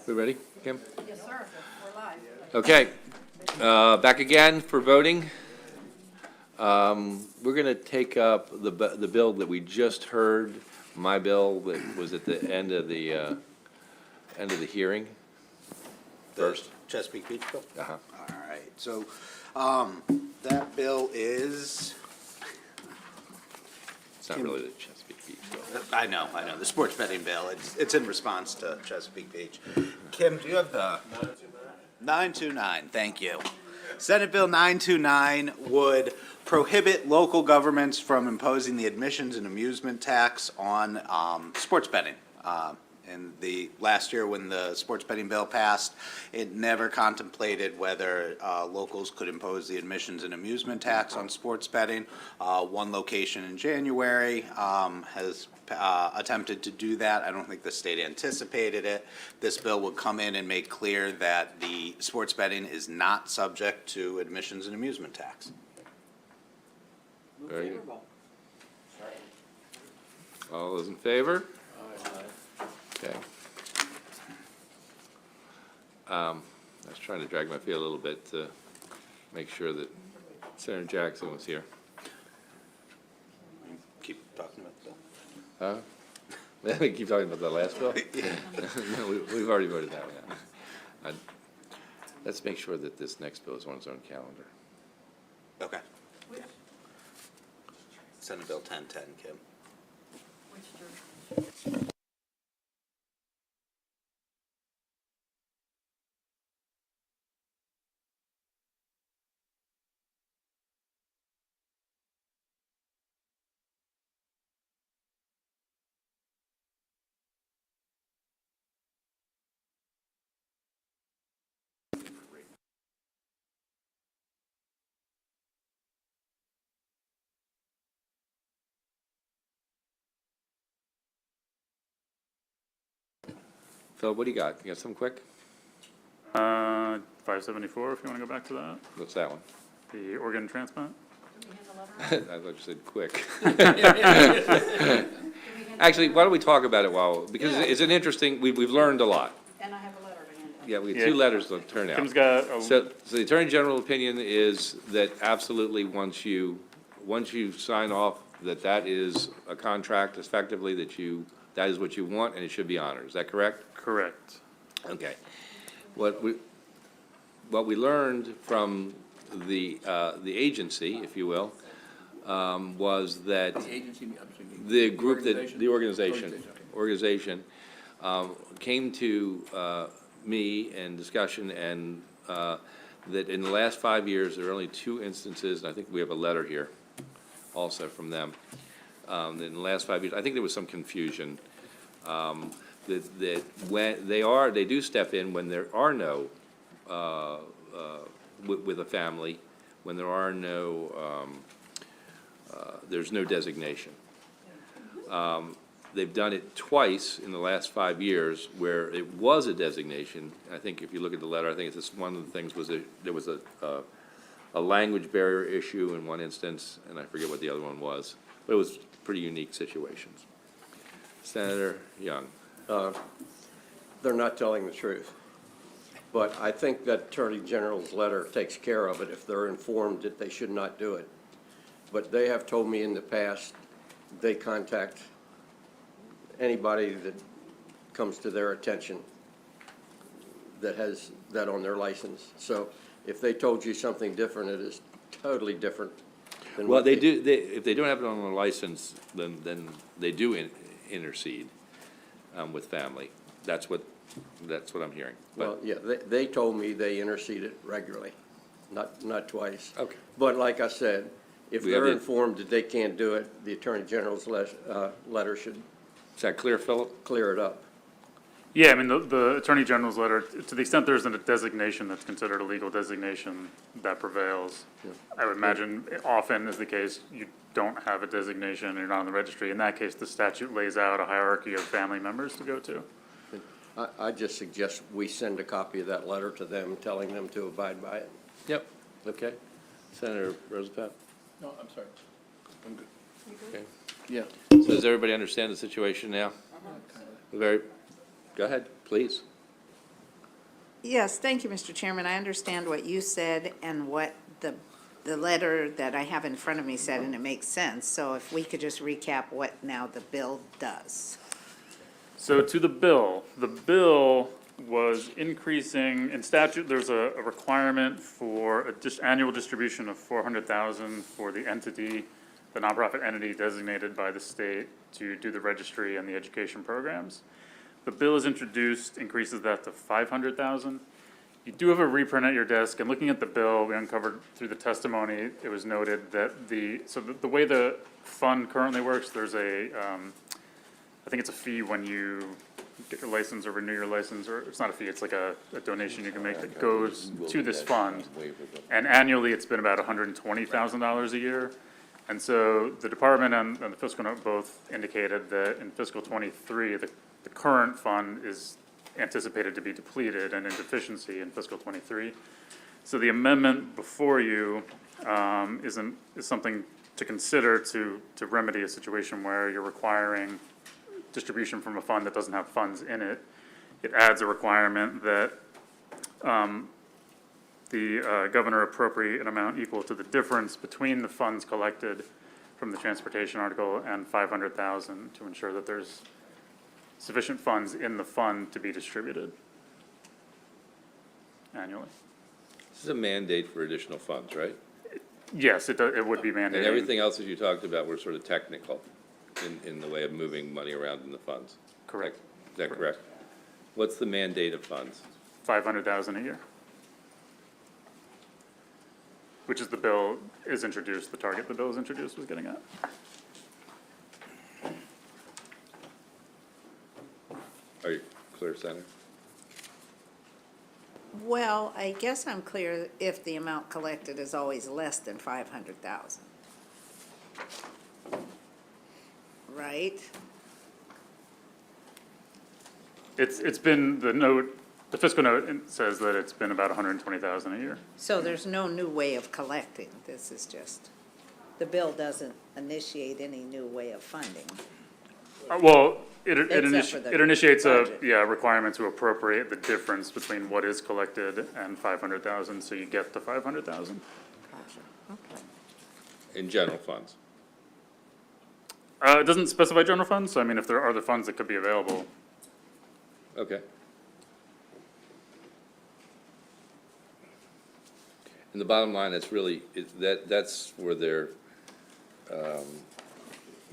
We ready, Kim? Yes, sir. We're live. Okay, back again for voting. We're going to take up the bill that we just heard, my bill that was at the end of the hearing. First. Chesapeake Beach bill? Uh-huh. All right, so that bill is, It's not really the Chesapeake Beach bill. I know, the sports betting bill. It's in response to Chesapeake Beach. Kim, do you have the? 929, thank you. Senate Bill 929 would prohibit local governments from imposing the admissions and amusement tax on sports betting. In the last year when the sports betting bill passed, it never contemplated whether locals could impose the admissions and amusement tax on sports betting. One location in January has attempted to do that. I don't think the state anticipated it. This bill would come in and make clear that the sports betting is not subject to admissions and amusement tax. Very good. All those in favor? Okay. I was trying to drag my feet a little bit to make sure that Senator Jackson was here. Keep talking about the bill. Huh? We keep talking about the last bill? No, we've already voted that one out. Let's make sure that this next bill is on its own calendar. Okay. Senate Bill 1010, Kim. Which jurisdiction? Phil, what do you got? You got something quick? 574, if you want to go back to that. What's that one? The organ transplant. Did we hand the letter out? I thought you said quick. Actually, why don't we talk about it because it's an interesting, we've learned a lot. And I have a letter to hand out. Yeah, we have two letters to turn out. Kim's got So the Attorney General opinion is that absolutely once you sign off, that is a contract effectively, that is what you want and it should be honored. Is that correct? correct. Okay. What we learned from the agency, if you will, was that the group that, the organization came to me in discussion and that in the last 5 years, there are only 2 instances, and I think we have a letter here also from them, that in the last 5 years, I think there was some confusion, that when they do step in when there are no, with a family, when there are no, there's no designation. They've done it twice in the last 5 years where it was a designation. I think if you look at the letter, I think it's one of the things was there was a language barrier issue in one instance, and I forget what the other one was, but it was pretty unique situations. Senator Young. They're not telling the truth. But I think that Attorney General's letter takes care of it if they're informed that they should not do it. But they have told me in the past, they contact anybody that comes to their attention that has that on their license. So if they told you something different, it is totally different than Well, what they do, if they don't have it on their license, then they do intercede with family. That's what I'm hearing. But- Well, yeah, they told me they interceded regularly, not twice. Okay. But like I said, if We have they're the- informed that they can't do it, the Attorney General's letter should Is that clear, Philip? clear it up. Yeah, I mean, the Attorney General's letter, to the extent there isn't a designation that's considered a legal designation, that prevails. I would imagine often is the case, you don't have a designation, you're not on the registry. In that case, the statute lays out a hierarchy of family members to go to. I just suggest we send a copy of that letter to them, telling them to abide by it. Yep. Okay. Senator Roosevelt? No, I'm sorry. I'm good. Okay. Yeah. So does everybody understand the situation now? Go ahead, please. Yes, thank you, Mr. Chairman. I understand what you said and what the letter that I have in front of me said, and it makes sense. So if we could just recap what now the bill does. So to the bill was increasing, in statute, there's a requirement for annual distribution of 400,000 for the entity, the nonprofit entity designated by the state to do the registry and the education programs. The bill is introduced, increases that to 500,000. You do have a reprint at your desk, and looking at the bill, we uncovered through the testimony, it was noted that the way the fund currently works, there's I think it's a fee when you get your license or renew your license, or it's not a fee, it's like a donation you can make that goes to this fund. And annually, it's been about $120,000 a year. And so the department and the fiscal note both indicated that in fiscal '23, the current fund is anticipated to be depleted and in deficiency in fiscal '23. So the amendment before you is something to consider to remedy a situation where you're requiring distribution from a fund that doesn't have funds in it. It adds a requirement that the governor appropriate an amount equal to the difference between the funds collected from the transportation article and 500,000 to ensure that there's sufficient funds in the fund to be distributed annually. This is a mandate for additional funds, right? Yes, it would be mandated. And everything else that you talked about were sort of technical in the way of moving money around in the funds. Correct. Is that correct? What's the mandate of funds? 500,000 a year. Which is the bill is introduced, the target the bill is introduced was getting at. Are you clear, Senator? Well, I guess I'm clear if the amount collected is always less than 500,000. Right? It's been, the fiscal note says that it's been about 120,000 a year. So there's no new way of collecting. This is just, the bill doesn't initiate any new way of funding. Well, it Except for the initiates budget. requirement to appropriate the difference between what is collected and 500,000, so you get to 500,000. Okay. In general funds? It doesn't specify general funds, so I mean, if there are other funds that could be available. Okay. And the bottom line, that's really, that's where they're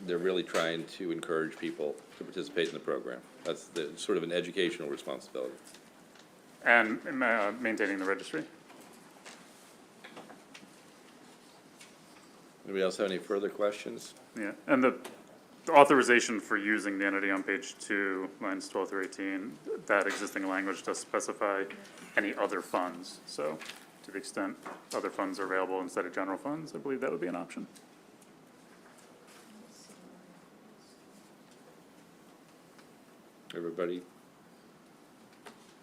really trying to encourage people to participate in the program. That's sort of an educational responsibility. And maintaining the registry. Anybody else have any further questions? Yeah, and the authorization for using the entity on page 2, lines 12 through 18, that existing language does specify any other funds. So to the extent other funds are available instead of general funds, I believe that would be an option. Everybody?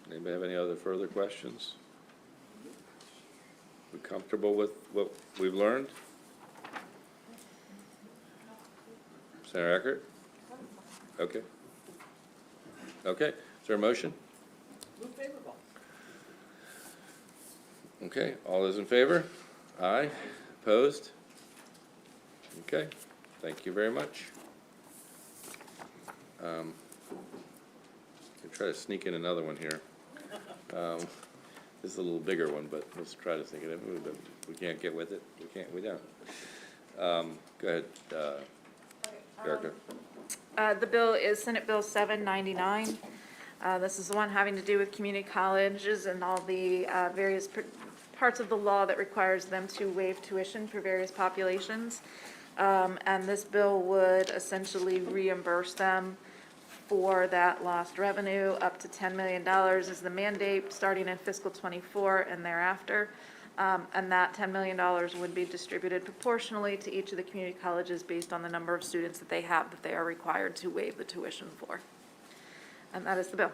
Anybody have any other further questions? We comfortable with what we've learned? Senator Eckert? Okay. Okay, is there a motion? Move favorable. Okay, all those in favor? Aye, opposed? Okay, thank you very much. I'll try to sneak in another one here. This is a little bigger one, but let's try to sneak it in. We can't get with it, we don't. Go ahead, Erica. The bill is Senate Bill 799. This is the one having to do with community colleges and all the various parts of the law that requires them to waive tuition for various populations. And this bill would essentially reimburse them for that lost revenue. Up to $10 million is the mandate, starting in fiscal '24 and thereafter. And that $10 million would be distributed proportionally to each of the community colleges based on the number of students that they have that they are required to waive the tuition for. And that is the bill.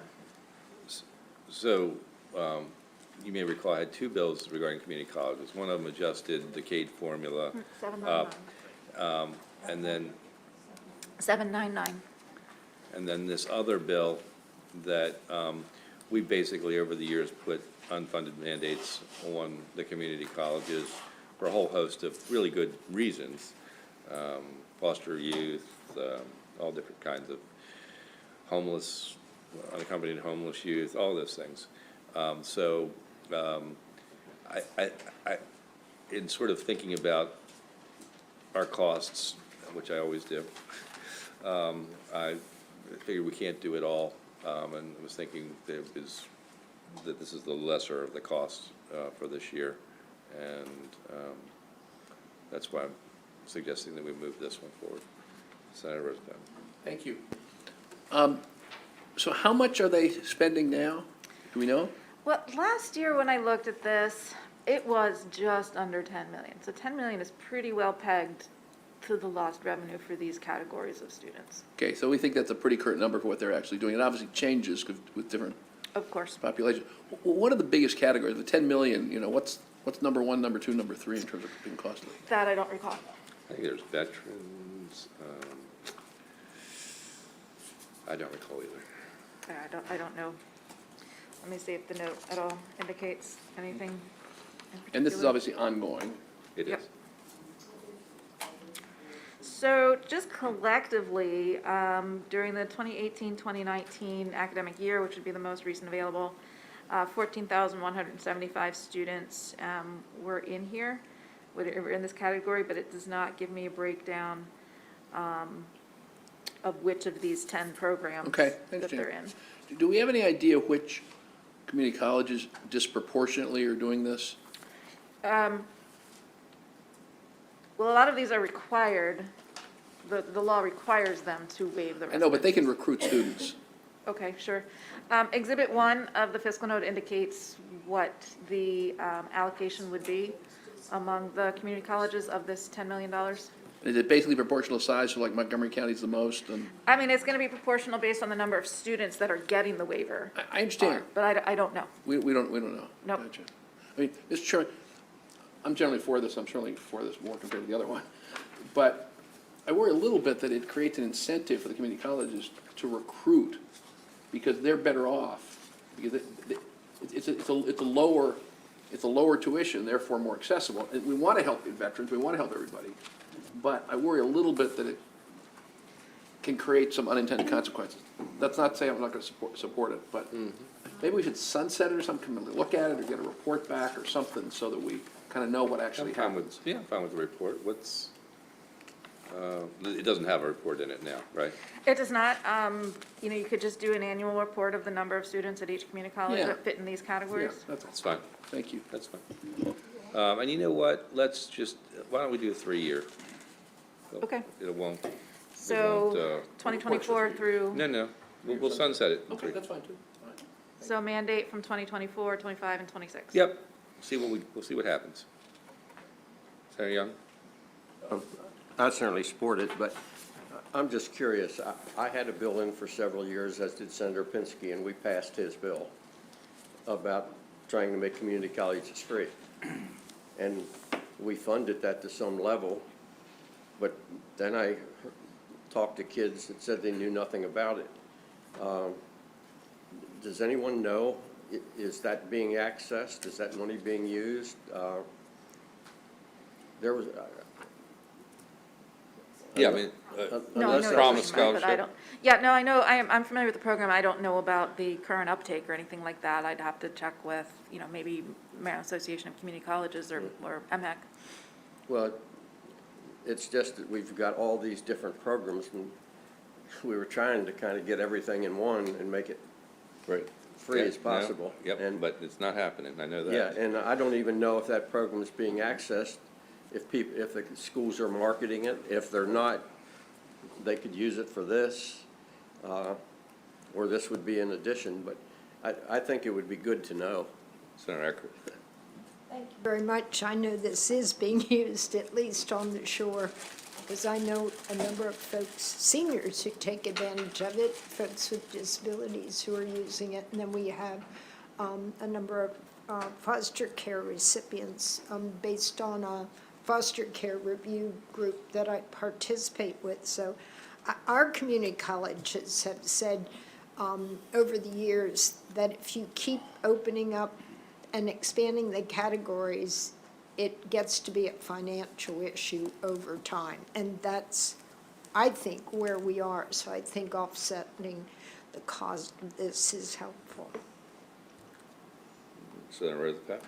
So, you may recall I had two bills regarding community colleges. One of them adjusted the CADE formula. 799. And then 799. And then this other bill that we basically, over the years, put unfunded mandates on the community colleges for a whole host of really good reasons. Foster youth, all different kinds of homeless, unaccompanied homeless youth, all those things. In sort of thinking about our costs, which I always do, I figured we can't do it all, and was thinking that this is the lesser of the costs for this year, and that's why I'm suggesting that we move this one forward. Senator Rosenbaum. Thank you. So how much are they spending now? Do we know? Well, last year when I looked at this, it was just under 10 million. So 10 million is pretty well pegged to the lost revenue for these categories of students. Okay, so we think that's a pretty current number for what they're actually doing. It obviously changes with different Of course. populations. What are the biggest categories? The 10 million, what's number one, number two, number three in terms of being costly? That I don't recall. I think there's veterans. I don't recall either. I don't know. Let me see if the note at all indicates anything in particular. And this is obviously ongoing. It is. Yep. So just collectively, during the 2018-2019 academic year, which would be the most recent available, 14,175 students were in here, were in this category, but it does not give me a breakdown of which of these 10 programs Okay, I that they're in. understand. Do we have any idea which community colleges disproportionately are doing this? Well, a lot of these are required, the law requires them to waive the I know, but they can residency. recruit students. Okay, sure. Exhibit 1 of the fiscal note indicates what the allocation would be among the community colleges of this $10 million. Is it basically proportional size, so like Montgomery County's the most? And I mean, it's going to be proportional based on the number of students that are getting the waiver. I understand. But I don't know. We don't know. Nope. Gotcha. I mean, Mr. Chairman, I'm generally for this. I'm certainly for this more compared to the other one. But I worry a little bit that it creates an incentive for the community colleges to recruit because they're better off. Because it's a lower tuition, therefore more accessible. And we want to help the veterans. We want to help everybody. But I worry a little bit that it can create some unintended consequences. That's not to say I'm not going to support it, but maybe we should sunset it or something, come and look at it or get a report back or something so that we kind of know what actually I'm fine happens. with, fine with the report. It doesn't have a report in it now, right? It does not. You could just do an annual report of the number of students at each community college Yeah. that fit in these Yeah, categories. That's fine. thank you. That's fine. And you know what? Why don't we do a 3-year? Okay. It won't. So won't, 2024 through, No, we'll sunset it. in Okay, 3. that's fine too. All right. so mandate from 2024, 25, and 26. Yep. We'll see what happens. Senator Young? I certainly support it, but I'm just curious. I had a bill in for several years, as did Senator Pinsky, and we passed his bill about trying to make community colleges free. And we funded that to some level, but then I talked to kids that said they knew nothing about it. Does anyone know, is that being accessed? Is that money being used? There was, Yeah, I mean, No, I know unless what Promise you're talking about, but I scholarship. don't, yeah, no, I know, I'm familiar with the program. I don't know about the current uptake or anything like that. I'd have to check with, maybe Maryland Association of Community Colleges or MHEC. well, it's just that we've got all these different programs, and we were trying to kind of get everything in one and make it right. free Yeah, as possible. no, Yep, And, but it's not happening. I know that. yeah, and I don't even know if that program is being accessed, if the schools are marketing it. If they're not, they could use it for this, or this would be in addition, but I think it would be good to know. Senator Eckert. Thank you very much. I know this is being used, at least on the shore, because I know a number of folks, seniors who take advantage of it, folks with disabilities who are using it, and then we have a number of foster care recipients based on a foster care review group that I participate with. So our community colleges have said, over the years, that if you keep opening up and expanding the categories, it gets to be a financial issue over time. And that's, I think, where we are. So I think offsetting the cost of this is helpful. Senator Rosenberg?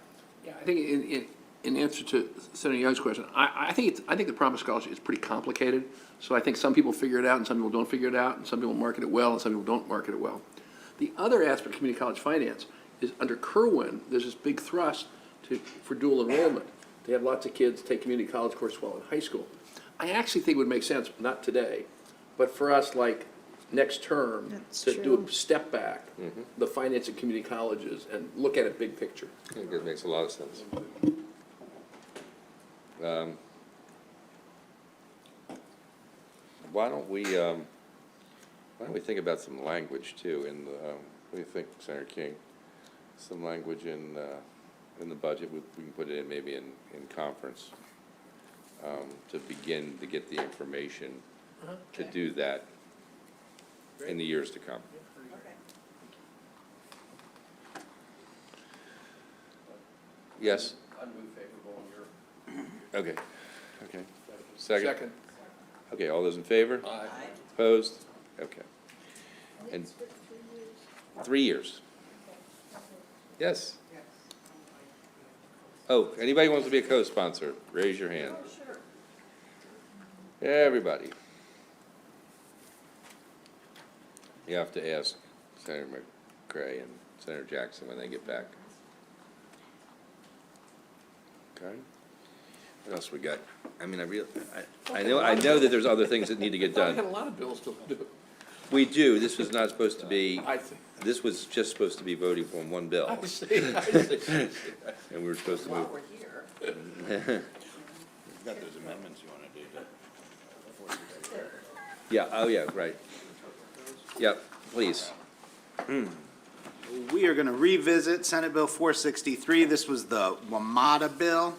Yeah, I think in answer to Senator Young's question, I think the promise scholarship is pretty complicated. So I think some people figure it out and some people don't figure it out, and some people market it well and some people don't market it well. The other aspect of community college finance is under Kerwin, there's this big thrust for dual enrollment. They have lots of kids take community college courses while in high school. I actually think it would make sense, not today, but for us, like, next term, That's to do true. a step back, the finance of community colleges, and look at it big picture. I think it makes a lot of sense. Why don't we think about some language too, in the, what do you think, Senator King? Some language in the budget, we can put it in maybe in conference, to begin to get the information to do that in the years to come. Yes? I'd move favorable on your. Okay, okay. Second? Okay, all those in favor? Aye. Opposed? Okay. And 3 years. Yes? Oh, anybody wants to be a co-sponsor, raise your hand. Everybody. You have to ask Senator McCray and Senator Jackson when they get back. Okay? What else we got? I mean, I know that there's other things that need to get We done. had a lot of bills to do. We do, this was not supposed to be, I see. this was just supposed to be voting on one bill, I see. and we were supposed to move. You've got those amendments you want to do. Yeah, oh yeah, right. Yep, please. We are going to revisit Senate Bill 463. This was the WMATA bill.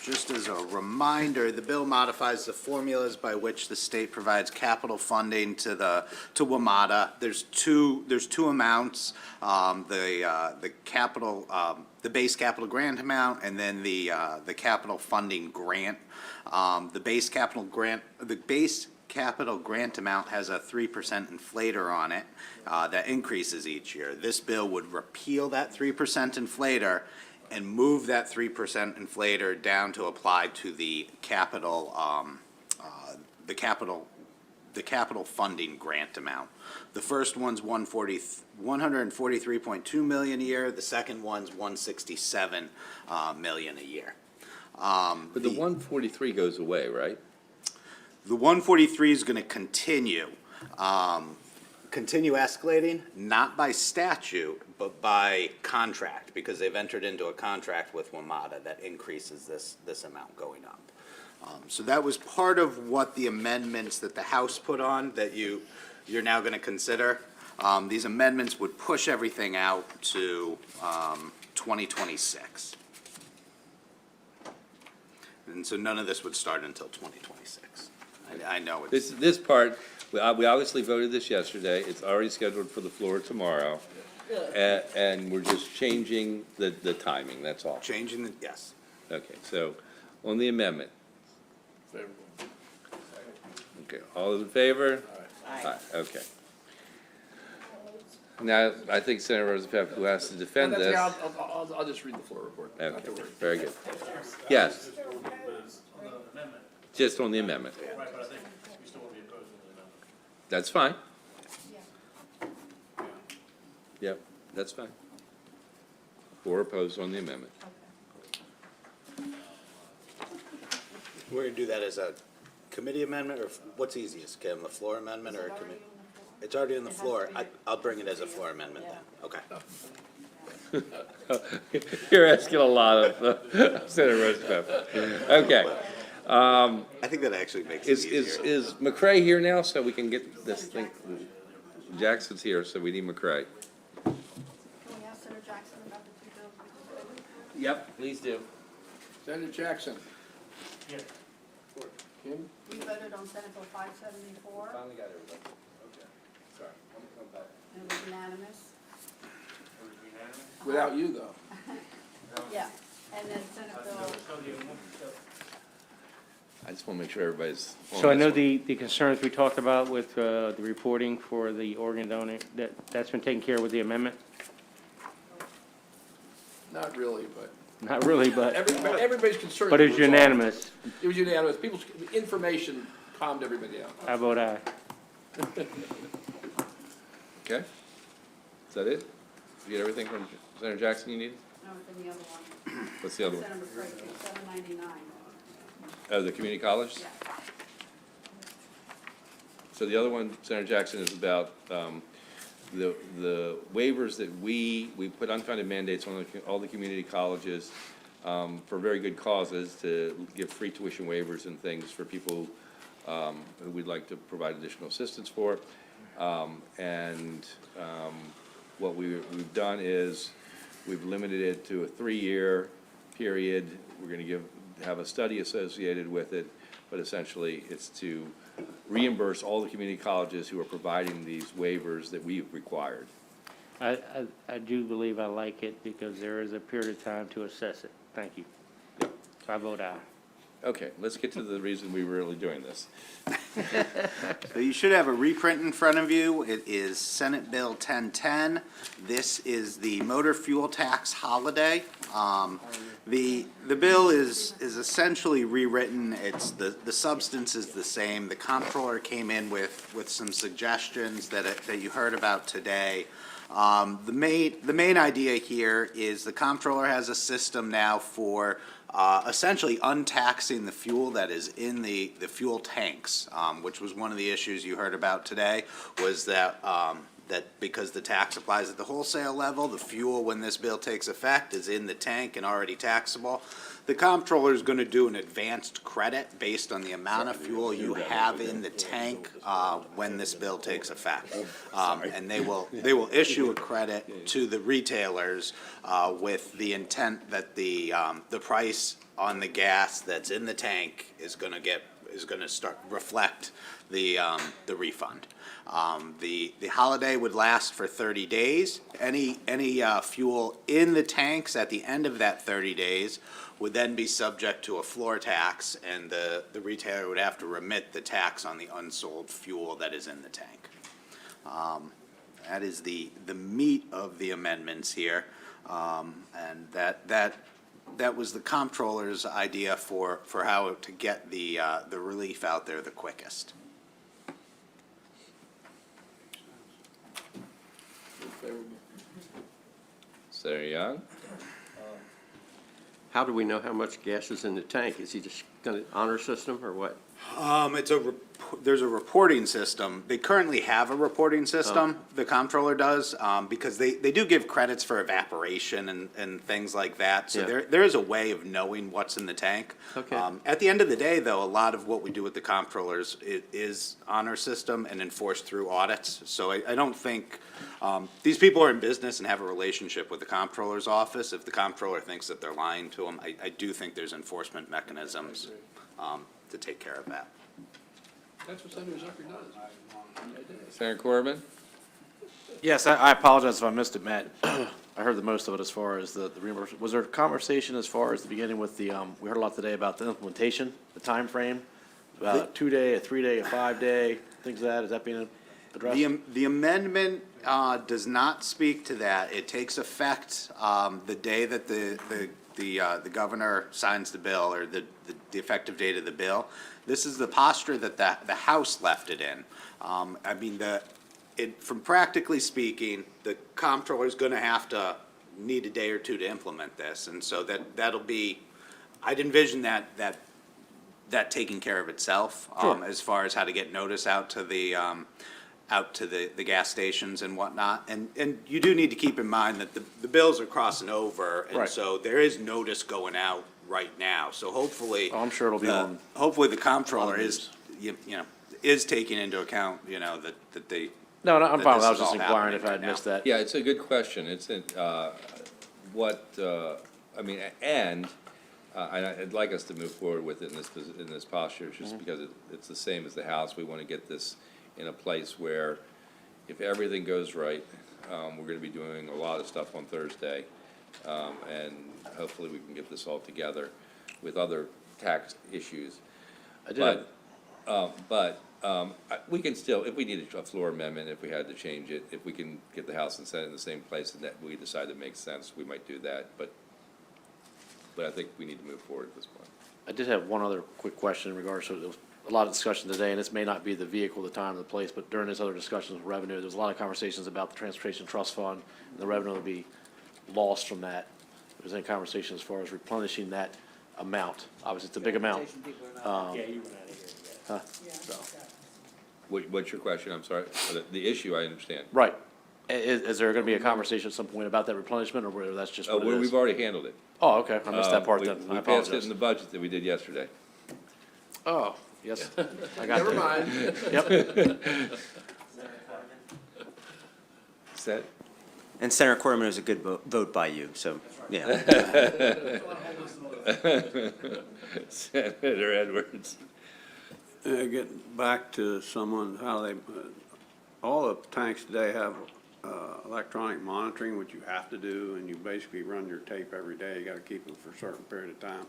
Just as a reminder, the bill modifies the formulas by which the state provides capital funding to WMATA. There's two amounts, the base capital grant amount and then the capital funding grant. The base capital grant amount has a 3% inflator on it that increases each year. This bill would repeal that 3% inflator and move that 3% inflator down to apply to the capital funding grant amount. The first one's 143.2 million a year. The second one's 167 million a year. But the 143 goes away, right? The 143 is going to continue escalating, not by statute, but by contract, because they've entered into a contract with WMATA that increases this amount going up. So that was part of what the amendments that the House put on that you're now going to consider. These amendments would push everything out to 2026. And so none of this would start until 2026. I know it's. This part, we obviously voted this yesterday, it's already scheduled for the floor tomorrow. And we're just changing the timing, that's all. Changing the, yes. Okay, so, on the amendment. Okay, all those in favor? Aye. Okay. Now, I think Senator Rosenfeld, who has to defend this. Yeah, I'll just read the floor report. Not Okay, to worry. very good. Yes. Just on the amendment. Right, but I think we still want to be opposed to the amendment. That's fine. Yep, that's fine. Or opposed on the amendment. We're going to do that as a committee amendment, or what's easiest, Kim, a floor amendment or a committee? It's already on the floor. I'll bring it as a floor amendment then. Okay. You're asking a lot of Senator Roosevelt. Okay. I think that actually makes it easier. Is McCray here now, so we can get this thing? Jackson's here, so we need McCray. Can we ask Senator Jackson about the two bills we just voted? Yep, please do. Senator Jackson. Yeah. Kim? We voted on Senate Bill 574, Finally got everybody. Okay, sorry. I'm gonna come back. and it was unanimous. Without you, though. Yeah, and then Senate Bill, I just want to make sure everybody's. on So I this know one. the concerns we talked about with the reporting for the organ donor, that's been taken care of with the amendment? Not really, but Not really, but everybody's concerned. it's was all- unanimous. It was unanimous. People's information calmed everybody down. I vote aye. Okay? Is that it? You get everything from Senator Jackson you need? no, it's in the other one. What's the other one? Senate Bill 799. The community college? Yeah. So the other one, Senator Jackson, is about the waivers that we put unfunded mandates on all the community colleges for very good causes, to give free tuition waivers and things for people who we'd like to provide additional assistance for. What we've done is, we've limited it to a 3-year period. We're gonna have a study associated with it, but essentially it's to reimburse all the community colleges who are providing these waivers that we've required. I do believe I like it because there is a period of time to assess it. Thank you. Yep. So I vote aye. Okay, let's get to the reason we were really doing this. So you should have a reprint in front of you. It is Senate Bill 1010. This is the motor fuel tax holiday. The bill is essentially rewritten. It's the substance is the same. The comptroller came in with some suggestions that you heard about today. The main idea here is the comptroller has a system now for essentially untaxing the fuel that is in the fuel tanks, which was one of the issues you heard about today, was that because the tax applies at the wholesale level, the fuel, when this bill takes effect, is in the tank and already taxable. The comptroller is going to do an advanced credit based on the amount of fuel you have in the tank when this bill takes effect. And they will issue a credit to the retailers with the intent that the price on the gas that's in the tank is going to start reflect the refund. The holiday would last for 30 days. Any fuel in the tanks at the end of that 30 days would then be subject to a floor tax, and the retailer would have to remit the tax on the unsold fuel that is in the tank. That is the meat of the amendments here, and that was the comptroller's idea for how to get the relief out there the quickest. Senator Young? How do we know how much gas is in the tank? Is he just gonna honor system or what? There's a reporting system. They currently have a reporting system, the comptroller does, because they do give credits for evaporation and things like that. So Yeah. there is a way of knowing what's in the tank. Okay. At the end of the day, though, a lot of what we do with the comptrollers is on our system and enforced through audits. So I don't think, these people are in business and have a relationship with the comptroller's office. If the comptroller thinks that they're lying to them, I do think there's enforcement mechanisms to take care of that. That's what Senator Zucker does. Senator Corbin? Yes, I apologize if I missed it, Matt. I heard the most of it as far as the reimbursement. Was there a conversation as far as the beginning with the, we heard a lot today about the implementation, the time frame, about a 2-day, a 3-day, a 5-day, things like that, is that being addressed? The amendment does not speak to that. It takes effect the day that the governor signs the bill, or the effective date of the bill. This is the posture that the House left it in. I mean, from practically speaking, the comptroller is going to need a day or two to implement this, and so that'll be. I'd envision that taking care of itself, as far as how to get notice out to the gas stations and whatnot. And you do need to keep in mind that the bills are crossing over, and Right. so there is notice going out right now. So hopefully. Oh, I'm sure it'll be on. Hopefully the comptroller on is, is taking into account, that they. No, I'm that fine. this I was is just all inquiring happening if I had right missed now. that. Yeah, it's a good question. It's, I'd like us to move forward with it in this posture, just because it's the same as the House. We want to get this in a place where, if everything goes right, we're going to be doing a lot of stuff on Thursday, and hopefully we can get this all together with other tax issues. I did have- We can still, if we need a floor amendment, if we had to change it, if we can get the House and Senate in the same place and that we decide it makes sense, we might do that, but I think we need to move forward at this point. I did have one other quick question in regards to, there was a lot of discussion today, and this may not be the vehicle, the time, or the place, but during this other discussions with revenue, there was a lot of conversations about the Transportation Trust Fund, and the revenue will be lost from that. If there's any conversation as far as replenishing that amount, obviously, it's a big amount. What's your question? I'm sorry. The issue, I understand. Right. Is there gonna be a conversation at some point about that replenishment, or whether that's just what it is? We've already handled it. Oh, okay, I missed that part then, I We passed it in apologize. the budget that we did yesterday. Oh, yes, I got that. Never mind. Yep, Set? And Senator Corderman, it was a good vote by you, so, yeah. Senator Edwards. Get back to someone, how they, all the tanks today have electronic monitoring, which you have to do, and you basically run your tape every day. You gotta keep them for a certain period of time.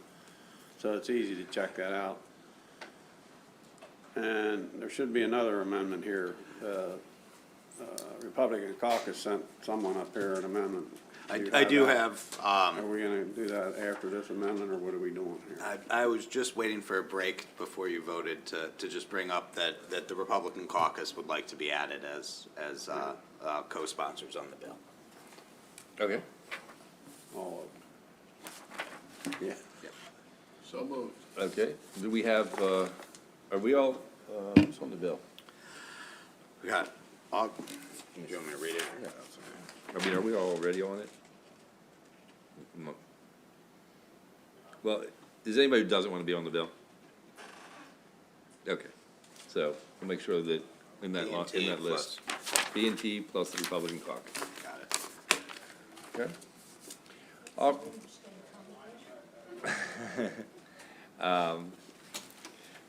So it's easy to check that out. And there should be another amendment here. Republican caucus sent someone up here an amendment. I do that? have, Are we gonna do that after this amendment, or what are we doing here? I was just waiting for a break before you voted to just bring up that the Republican caucus would like to be added as co-sponsors on the bill. Okay. All of them. Yeah. So moved. Okay. Do we have, are we all, what's on the bill? We got, do you want me to read it? I mean, are we all already on it? Well, is anybody who doesn't want to be on the bill? Okay, so we'll make sure that in that B&T list, B&T plus the Republican caucus. Got it. Okay.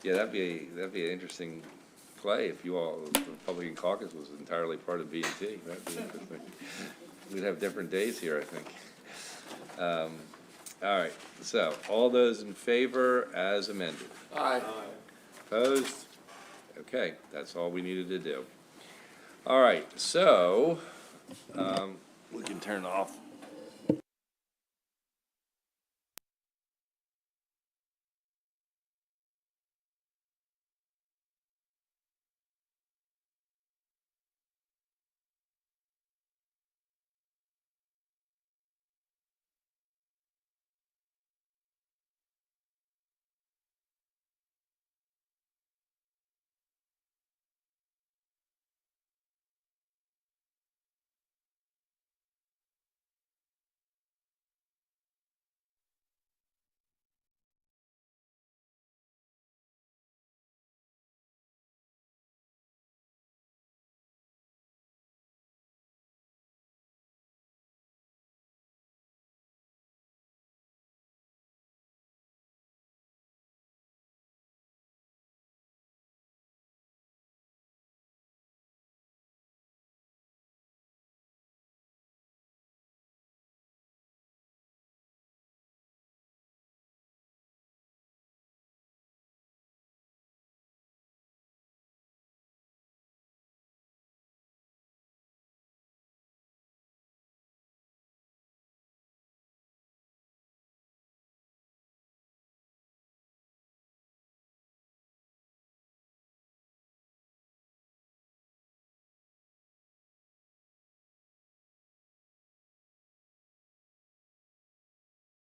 Yeah, that'd be an interesting play if you all, the Republican caucus was entirely part of B&T. That'd be interesting. We'd have different days here, I think. All right, so all those in favor as amended? Aye. Opposed? Okay, that's all we needed to do. All right, so, we can turn off